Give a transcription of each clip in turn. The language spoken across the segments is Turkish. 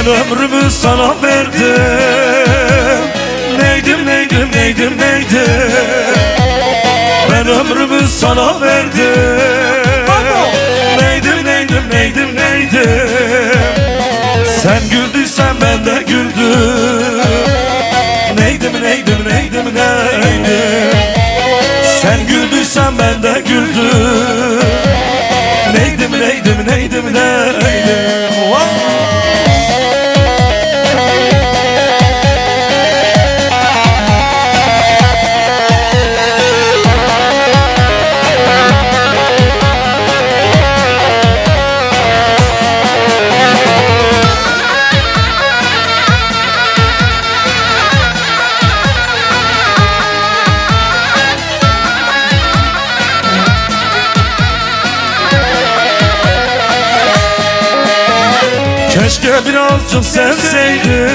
Ben ömrümü sana verdim. Neydim neydim neydim neydim. Ben ömrümü sana verdim. Neydim neydim neydim neydim. Sen güldüysen ben de güldüm. Neydim neydim neydim neydim. Sen güldüysen ben de güldüm. Neydim neydim neydim neydim. Keşke birazcık sevseydim.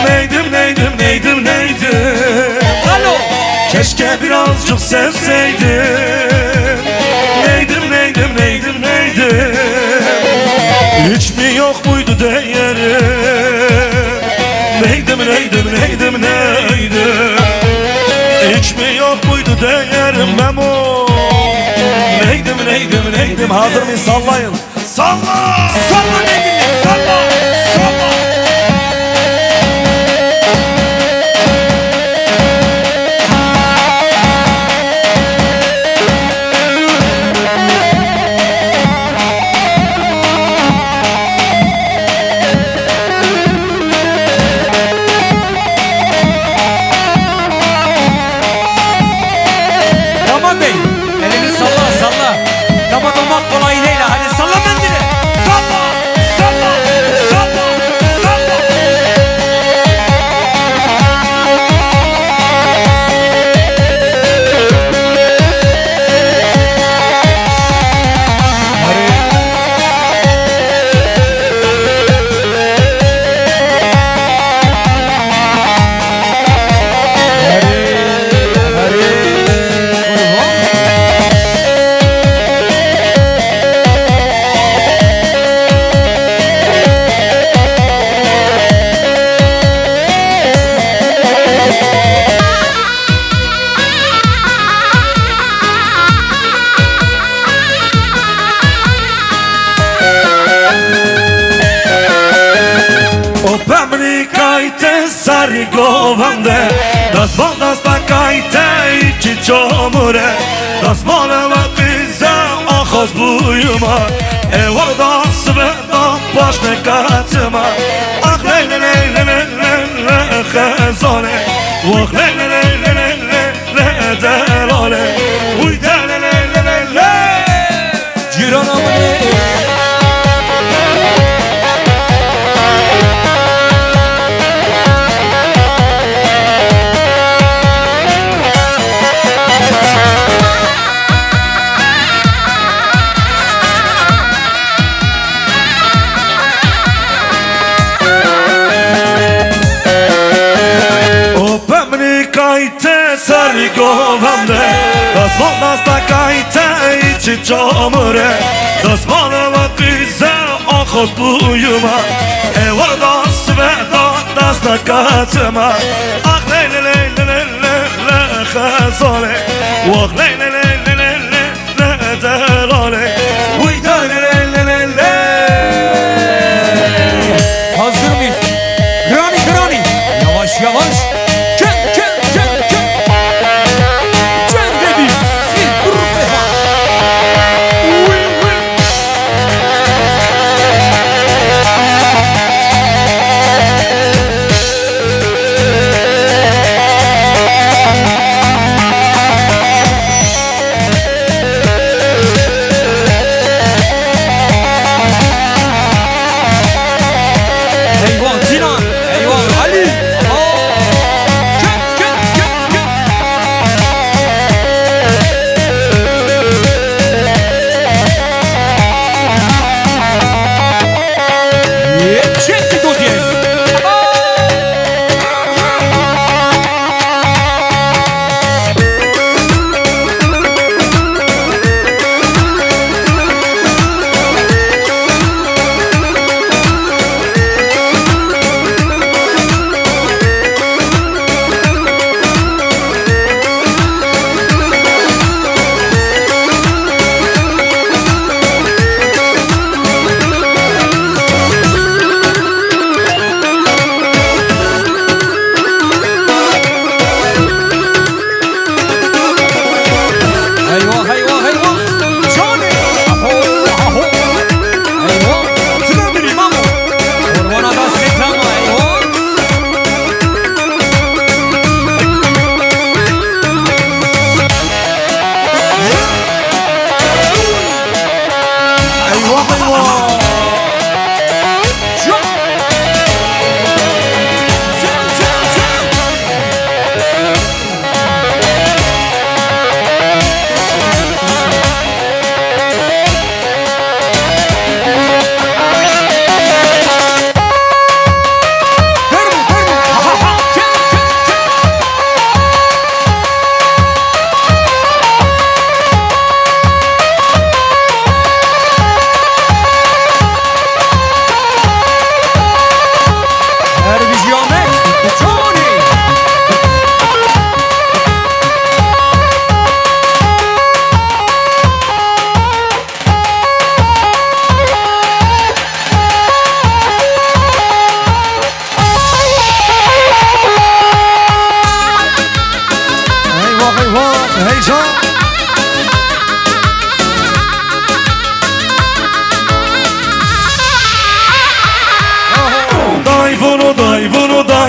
Neydim neydim neydim neydim. Alo. Keşke birazcık sevseydim. Neydim neydim neydim neydim. Hiç mi yok muydu değeri. Neydim neydim neydim neydim. Hiç mi yok muydu değerim Memo. Neydim neydim neydim. Hazır mıyız? Sallayın. Salla! Salla neydim, salla. Salla. Damat Bey, elini salla salla. Damat olmak kolay değil. Hadi salla mendili. Salla, salla, salla, salla. Sari govande, das bandas la kajte I që qomure. Das mane la pize, ahos bujuma. E varda sve da pash me kacima. Ah lejle lejle lejle lejle khezane. Wak lejle lejle lejle lejle delale. Ujte lejle lejle lejle. Cirana mı ne? Sari govande, das bandas la kajte I që qomure. Das mane la pize, ahos bujuma. E varda sve da das la kacima. Ah lejle lejle lejle lejle khezane. Wak lejle lejle lejle lejle delale. Ujta lejle lejle. Hazır mıyız? Granny granny. Yavaş yavaş.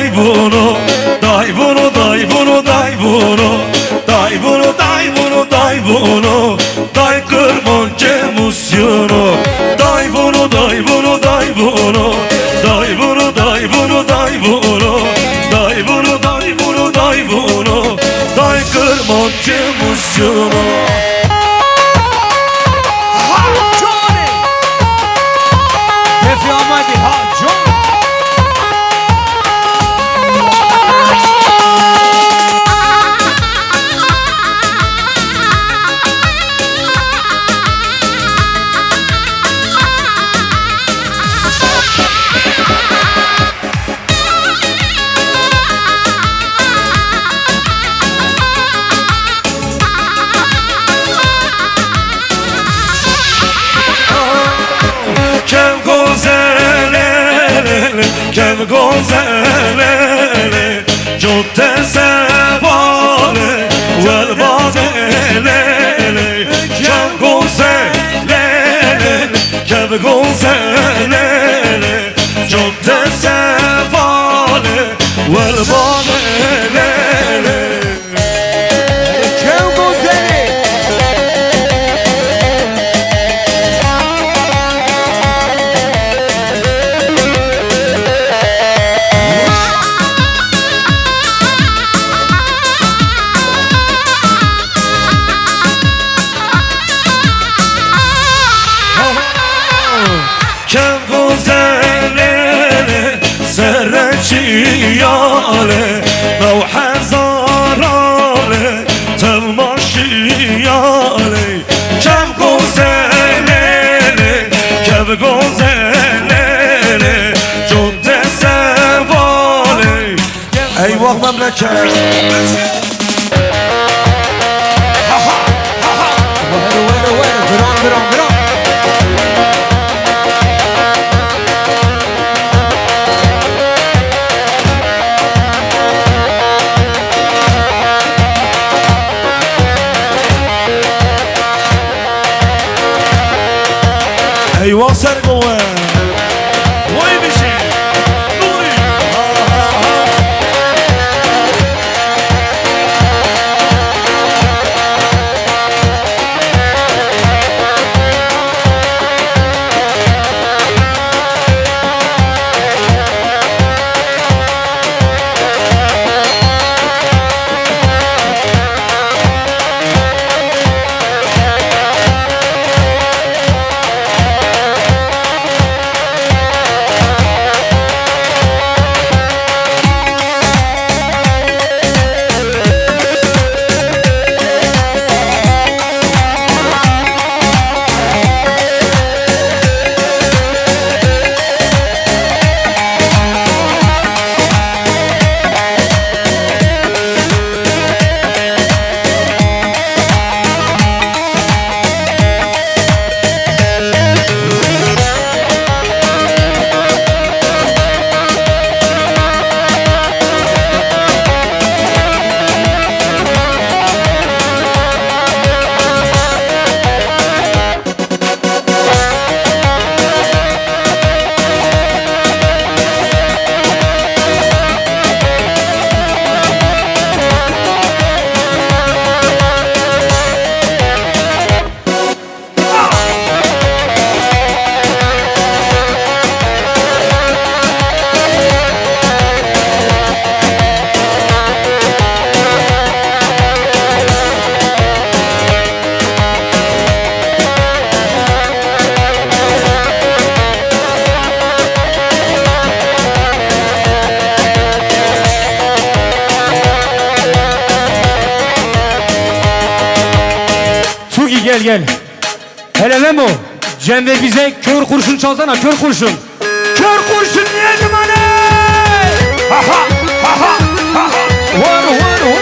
daj bunu, daj bunu, daj bunu, daj bunu, daj bunu, daj bunu, daj bunu, daj kırmancı musyonu, daj bunu, daj bunu, daj bunu, daj bunu, daj bunu, daj bunu, daj bunu, daj bunu, daj bunu, daj kırmancı musyonu. Ha Johnny Kefi Amadi ha Johnny Kev gozele Cotte sevale Vel badele Kev gozele Kev gozele Cotte sevale Vel badele Kev Gozeli Kev gozele Serreçiyale Nav hezarale Tevmaşiyale Kev gozele Kev gozele Codde sevale Eyvah memleket Gıran Eyvah sergove Vay bir şey Nuri gel Hele Memo Cem ve bize kör kurşun çalsana kör kurşun Kör kurşun niye dumanı Ha ha ha ha ha ha Var var var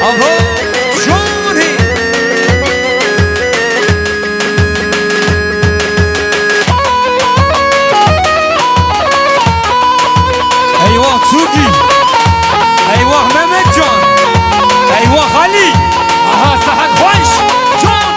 Abo Johnny Eyvah Tugi Eyvah Mehmetcan Eyvah Ali Aha Sahat Hoş John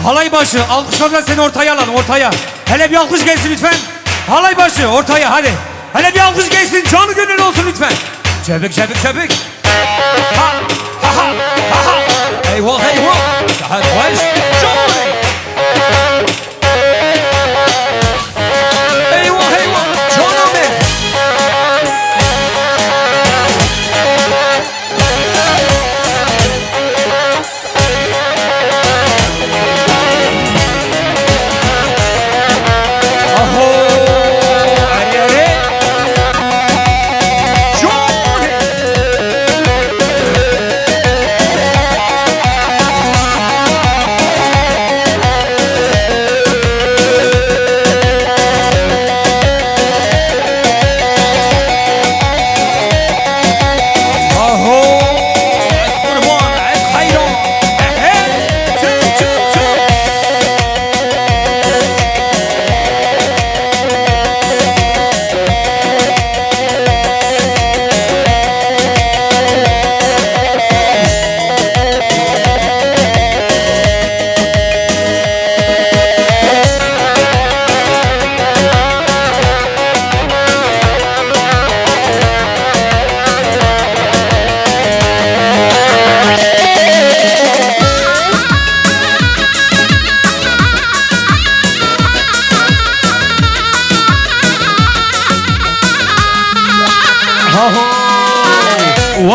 Halay başı alkışlarla seni ortaya alalım ortaya. Hele bir alkış gelsin lütfen. Halay başı ortaya hadi. Hele bir alkış gelsin canı gönül olsun lütfen. Çevik çevik çevik. Ha ha ha ha ha. Eyvah eyvah. Sahat baş. Johnny. Eyvah eyvah. Johnny. Aho. Are are. Johnny. Aho. Es kurban, es hayran. Çık çık çık.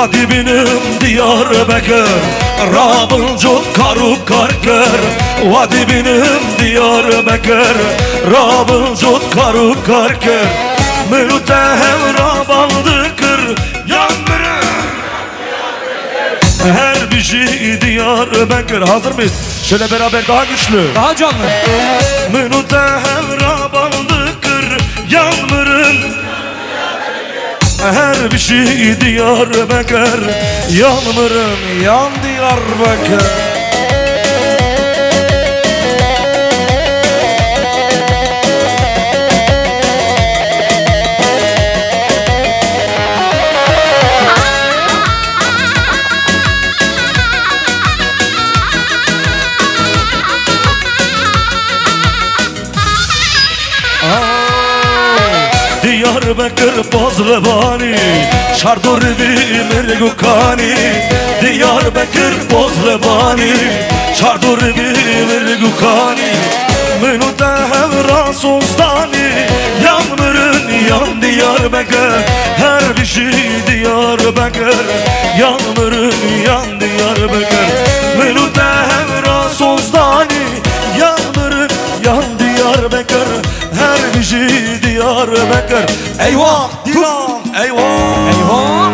Vadi benim Diyarbakır Rabıncuk karuk karkır Vadi benim Diyarbakır Rabıncuk karuk karkır Mütehem rabandıkır Yandırır Her bir şey Diyarbakır. Hazır mıyız? Şöyle beraber daha güçlü. Daha canlı. Mütehem rabandıkır Yandırır Her bir şey Diyarbakır Yanmırım yan Diyarbakır Diyarbakır Bozrebani Şardurvi Mirgukani Diyarbakır Bozrebani Şardurvi Mirgukani Mütehem Rasustani Yanmırın yan Diyarbakır Her bir şey Diyarbakır Yanmırın yan Diyarbakır Mütehem Rasustani Yanmırın yan Diyarbakır Her bir şey Diyarbakır Eyvah Diyar Eyvah Eyvah.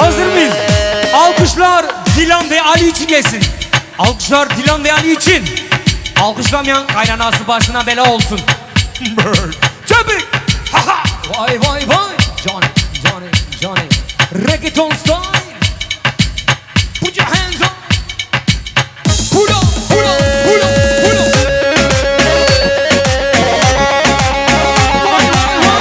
Hazır mıyız? Alkışlar Dilan ve Ali için gelsin. Alkışlar Dilan ve Ali için. Alkışlamayan kaynanası başına bela olsun. Çabuk. Ha ha. Vay vay vay. Johnny, Johnny, Johnny. Reggaeton style. Put your hands up. Put up, put up, put up, put up. Vay vay vay.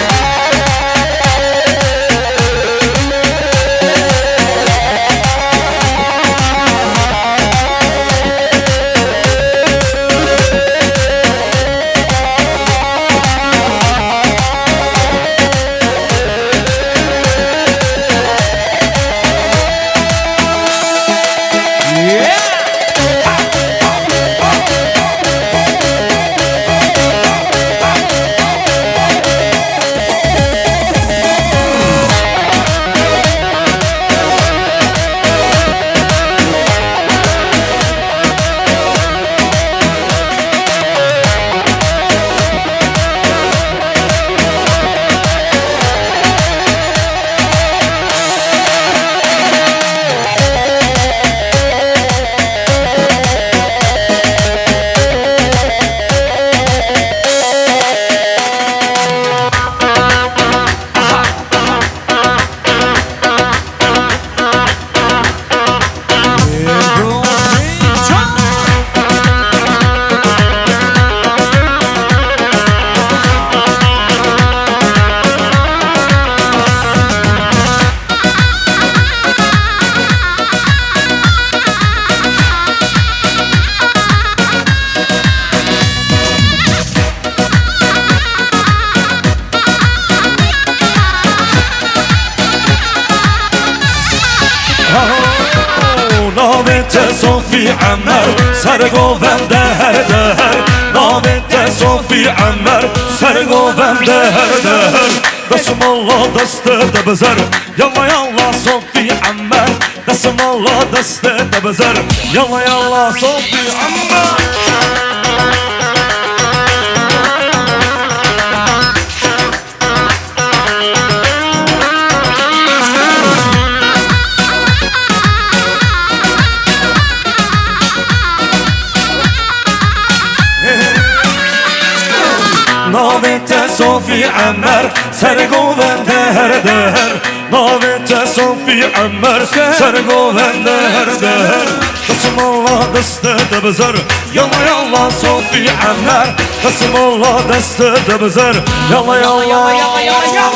عمر سرگوبم دهر دهر نامت صوفی عمر سرگوبم دهر دهر دستم الله دست بزر یلا یلا صوفی عمر دستم الله دست بزر یلا یلا صوفی عمر نامت صوفی عمر سرگوبم دهر دهر نامت صوفی عمر سرگوبم دهر دهر قسم الله دست بزر يلا يلا صوفي عمر قسم الله دست بزر يلا يلا يلا يلا يلا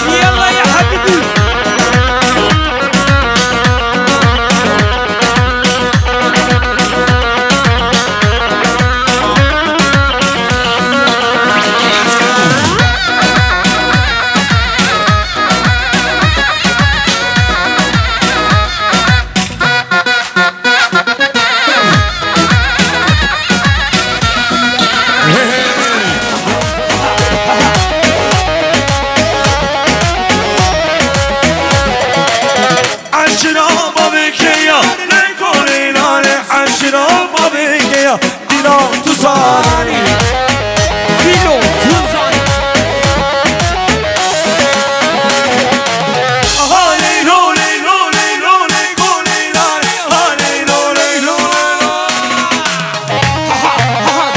يلا يا حبيبي Dilo tuzani Dilo tuzani Leylo leylo leylo leylo leylo leylo leylo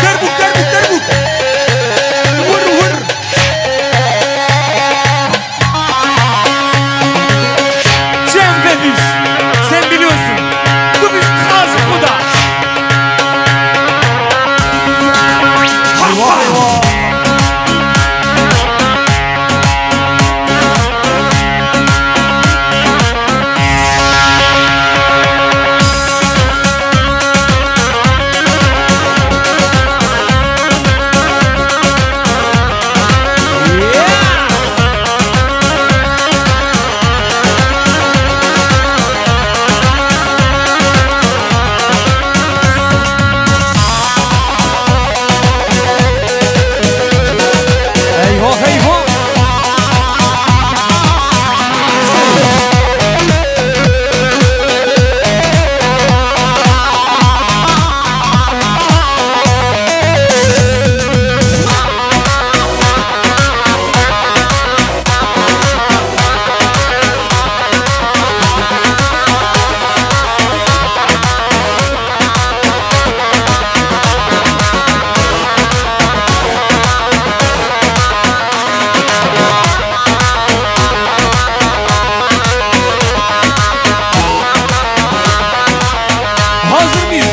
Derbuk derbuk derbuk Vur vur Cem ve biz sen biliyorsun bu biz kaz bu da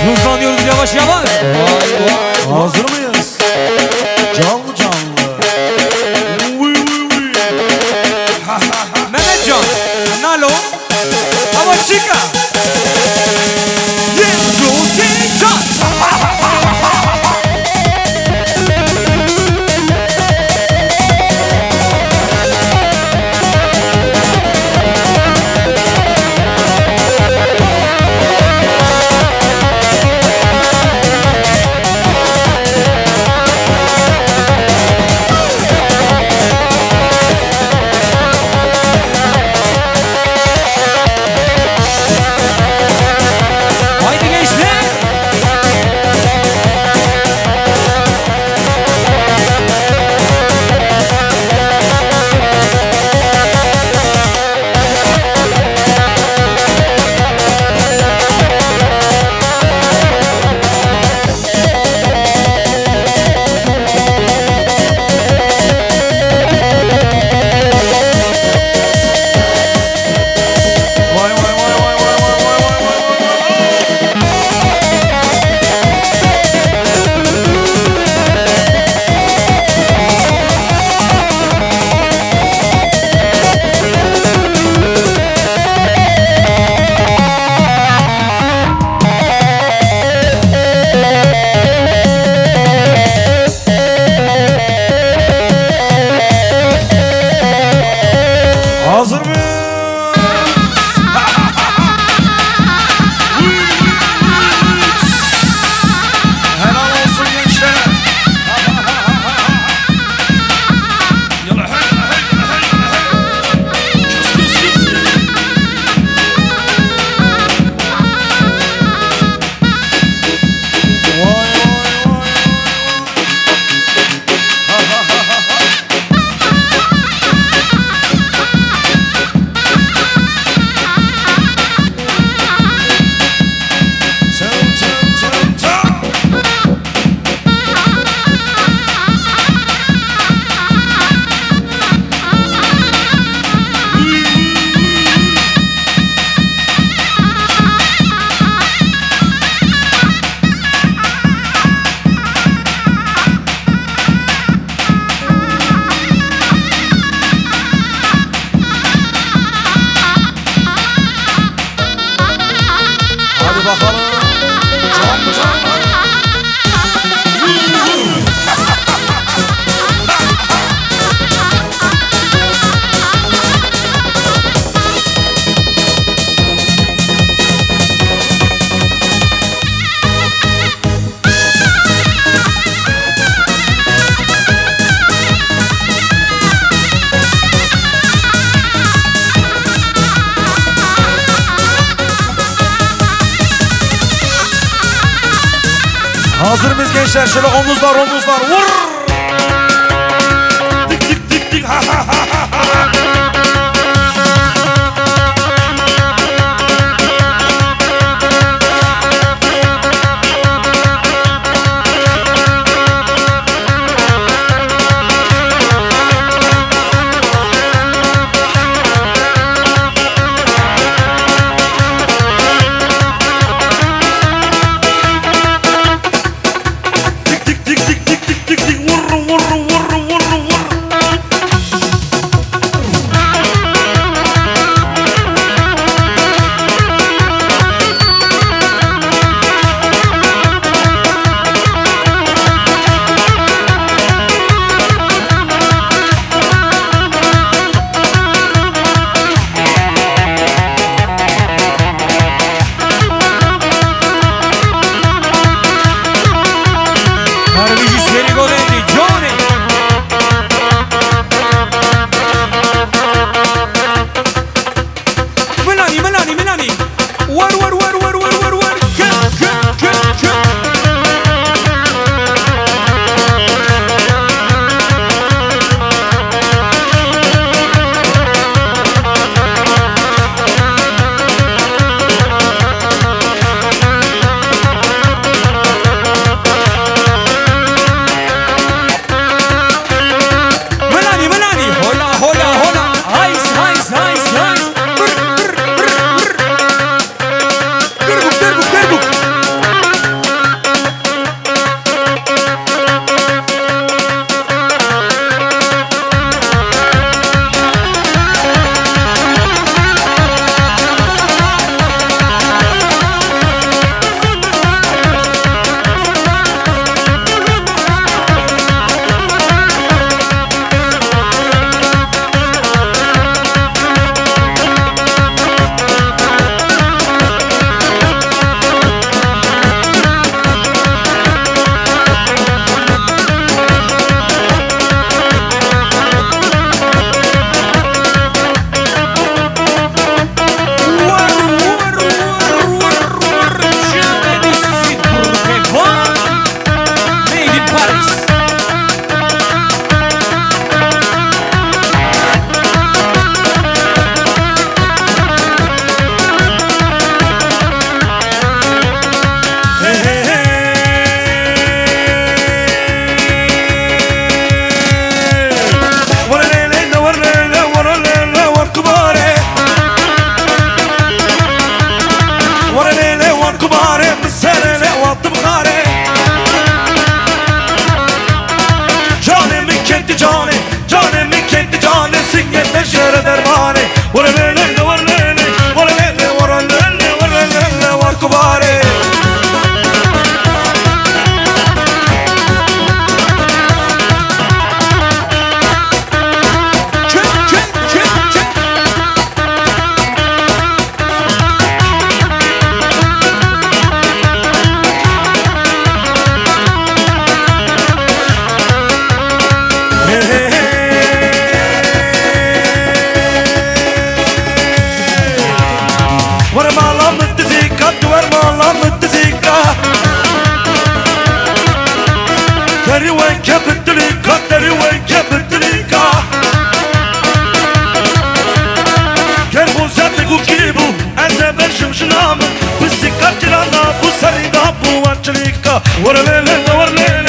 Hızlanıyoruz yavaş yavaş. Hazır mıyız? Canlı canlı. Uy uy uy. Mehmetcan, Nalo, Hava Chica. Rosita. Hazır mıyız gençler? Şöyle omuzlar vur. Dik ha ha ha. What a little